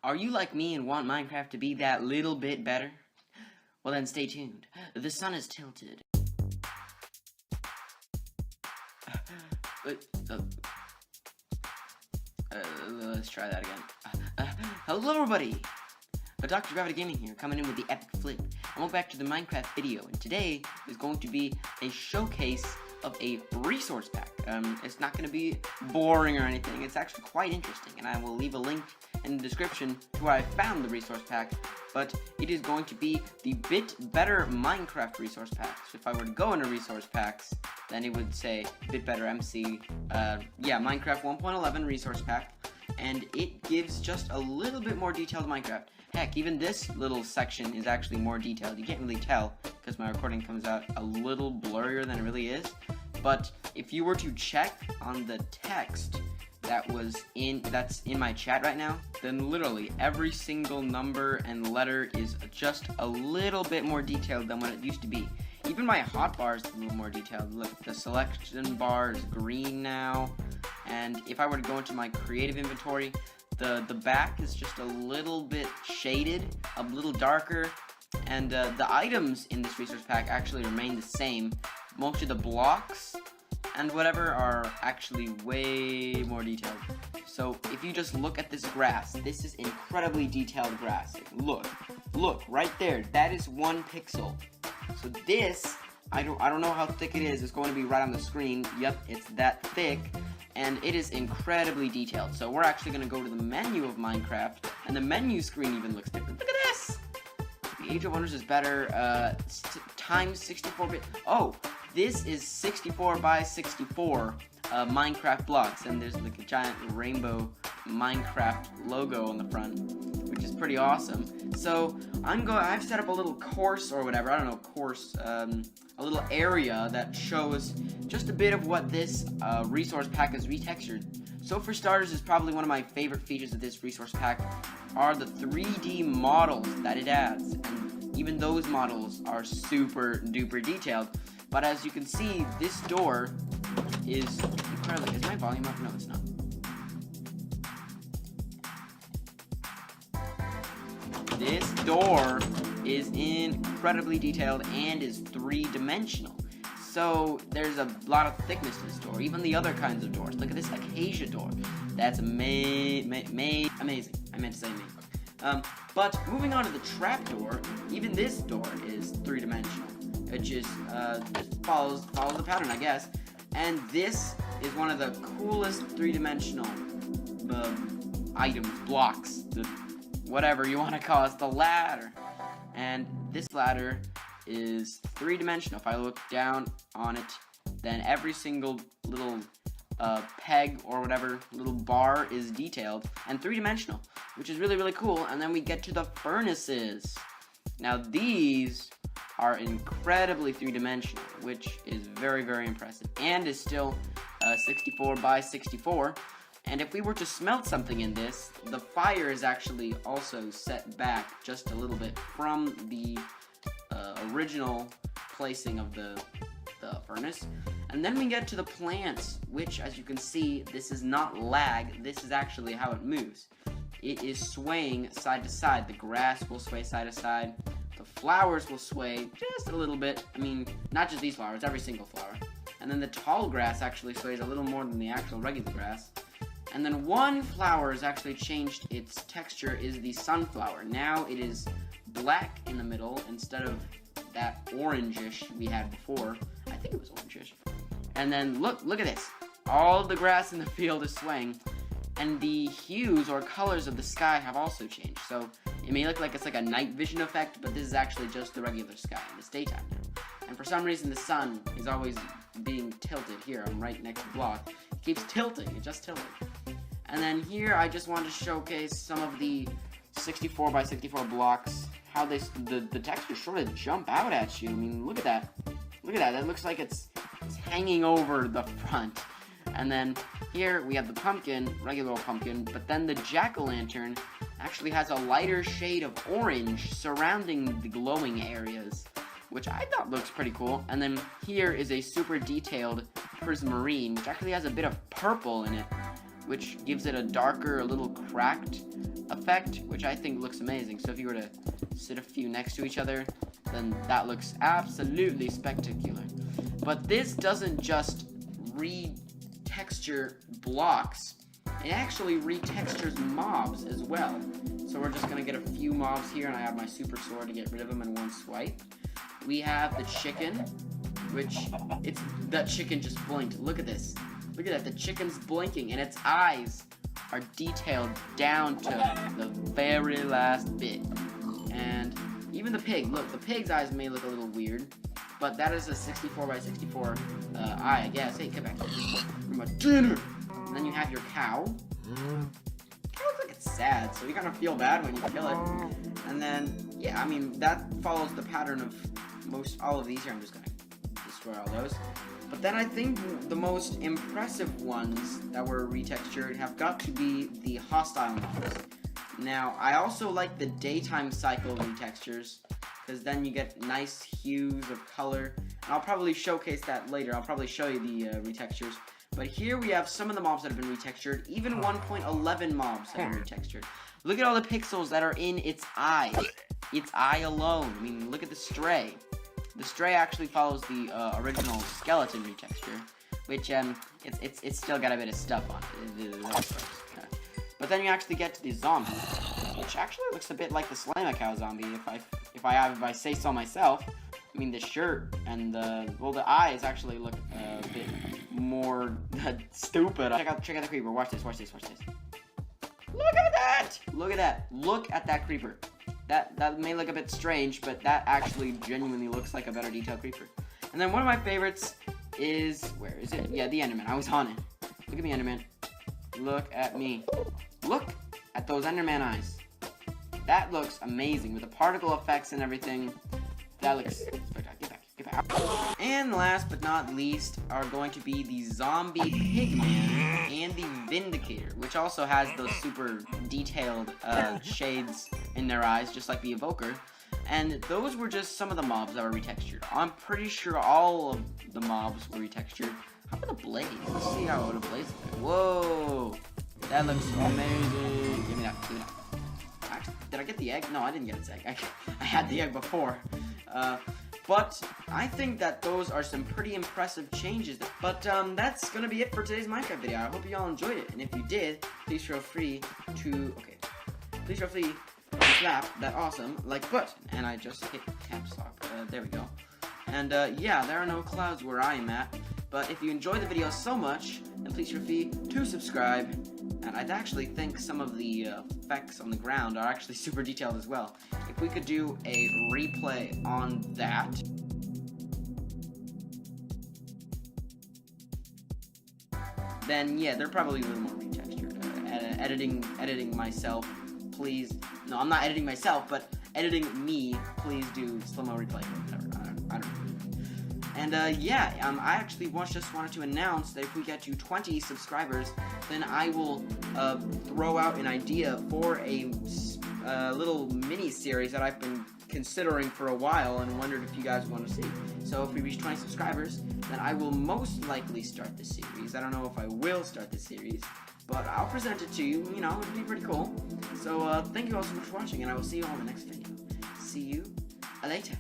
Are you like me and want Minecraft to be that little bit better? Well then stay tuned. The sun is tilted. Let's try that again. Hello everybody! Dr. Gravity Gaming here, coming in with the epic flip. And welcome back to the Minecraft video, and today is going to be a showcase of a resource pack. It's not going to be boring or anything, it's actually quite interesting, and I will leave a link in the description to where I found the resource pack, but it is going to be the BitBetter Minecraft resource pack. So if I were to go into resource packs, then it would say BitBetter MC, Minecraft 1.11 resource pack, and it gives just a little bit more detailed Minecraft. Heck, even this little section is actually more detailed. You can't really tell because my recording comes out a little blurrier than it really is. But if you were to check on the text that's in my chat right now, then literally every single number and letter is just a little bit more detailed than what it used to be. Even my hotbar is a little more detailed. Look, the selection bar is green now. And if I were to go into my creative inventory, the back is just a little bit shaded, a little darker, and the items in this resource pack actually remain the same. Most of the blocks and whatever are actually way more detailed. So if you just look at this grass, this is incredibly detailed grass. Look, right there, that is 1 pixel. So this, I don't know how thick it is, it's going to be right on the screen. Yep, it's that thick. And it is incredibly detailed. So we're actually going to go to the menu of Minecraft, and the menu screen even looks different. Look at this! The Age of Wonders is better, times 64-bit. Oh, this is 64 by 64 Minecraft blocks, and there's like a giant rainbow Minecraft logo on the front, which is pretty awesome. So I've set up a little course or whatever, I don't know, a little area that shows just a bit of what this resource pack is retextured. So for starters, is probably one of my favorite features of this resource pack are the 3D models that it adds, and even those models are super duper detailed. But as you can see, this door is incredible. Is my volume up? No, it's not. This door is incredibly detailed and is 3-dimensional. So there's a lot of thickness to this door, even the other kinds of doors. Look at this acacia door. That's amazing. I meant to say amazing. But moving on to the trap door, even this door is 3-dimensional. It just follows the pattern, I guess. And this is one of the coolest 3-dimensional items, blocks, whatever you want to call it, the ladder. And this ladder is 3-dimensional. If I look down on it, then every single little peg or whatever little bar is detailed and 3-dimensional, which is really, really cool. And then we get to the furnaces. Now these are incredibly 3-dimensional, which is very, very impressive, and is still 64 by 64. And if we were to smelt something in this, the fire is actually also set back just a little bit from the original placing of the furnace. And then we get to the plants, which, as you can see, this is not lag, this is actually how it moves. It is swaying side to side. The grass will sway side to side. The flowers will sway just a little bit. I mean, not just these flowers, every single flower. And then the tall grass actually sways a little more than the actual regular grass. And then one flower has actually changed its texture, is the sunflower. Now it is black in the middle instead of that orangish we had before. I think it was orangish. And then look at this. All the grass in the field is swaying, and the hues or colors of the sky have also changed. So it may look like it's like a night vision effect, but this is actually just the regular sky, and it's daytime now. And for some reason the sun is always being tilted. Here, I'm right next to the block. It keeps tilting, it just tilted. And then here I just want to showcase some of the 64 by 64 blocks, how the textures sort of jump out at you. I mean, look at that. Look at that, that looks like it's hanging over the front. And then here we have the pumpkin, regular old pumpkin, but then the jack-o'-lantern actually has a lighter shade of orange surrounding the glowing areas, which I thought looks pretty cool. And then here is a super detailed prismarine, which actually has a bit of purple in it, which gives it a darker, a little cracked effect, which I think looks amazing. So if you were to sit a few next to each other, then that looks absolutely spectacular. But this doesn't just retexture blocks, it actually retextures mobs as well. So we're just gonna get a few mobs here, and I have my super sword to get rid of them in one swipe. We have the chicken, which that chicken just blinked. Look at this. Look at that. The chicken's blinking, and its eyes are detailed down to the very last bit. And even the pig. Look, the pig's eyes may look a little weird, but that is a 64 by 64 eye, I guess. Hey, come back here. For my dinner. And then you have your cow. Cow looks like it's sad, so you kind of feel bad when you kill it. And then, yeah, I mean, that follows the pattern of all of these here. I'm just gonna destroy all those. But then I think the most impressive ones that were retextured have got to be the hostile mobs. Now, I also like the daytime cycle retextures, because then you get nice hues of color. And I'll probably showcase that later. I'll probably show you the retextures. But here we have some of the mobs that have been retextured. Even 1.11 mobs have been retextured. Look at all the pixels that are in its eye. Its eye alone. I mean, look at the stray. The stray actually follows the original skeleton retexture, which it's still got a bit of stuff on it. But then you actually get to the zombie, which actually looks a bit like the Slama Cow zombie, if I say so myself. I mean, the shirt and the eyes actually look a bit more stupid. Check out the creeper. Watch this. Look at that! Look at that creeper. That may look a bit strange, but that actually genuinely looks like a better detailed creeper. And then one of my favorites is, where is it? Yeah, the Enderman. I was on it. Look at me, Enderman. Look at me. Look at those Enderman eyes. That looks amazing with the particle effects and everything. That looks spectacular. Get back. And last but not least are going to be the Zombie Pigman and the Vindicator, which also has those super detailed shades in their eyes, just like the Evoker. And those were just some of the mobs that were retextured. I'm pretty sure all of the mobs were retextured. How about the blaze? Let's see how the blaze looks like. Whoa! That looks amazing. Give me that. Actually, did I get the egg? No, I didn't get its egg. I had the egg before. But I think that those are some pretty impressive changes. But that's gonna be it for today's Minecraft video. I hope you all enjoyed it, and if you did, please feel free to slap that awesome like button. And I just hit caps lock. There we go. And yeah, there are no clouds where I am at. But if you enjoyed the video so much, then please feel free to subscribe. And I'd actually think some of the effects on the ground are actually super detailed as well. If we could do a replay on that. Then yeah, they're probably a little more retextured. Editing myself, please. No, I'm not editing myself, but editing me, please do slow-mo replay or whatever. I don't know. And yeah, I actually just wanted to announce that if we get to 20 subscribers, then I will throw out an idea for a little mini-series that I've been considering for a while and wondered if you guys want to see. So if we reach 20 subscribers, then I will most likely start this series. I don't know if I will start this series, but I'll present it to you. You know, it'd be pretty cool. So thank you all so much for watching, and I will see you all in the next video. See you later.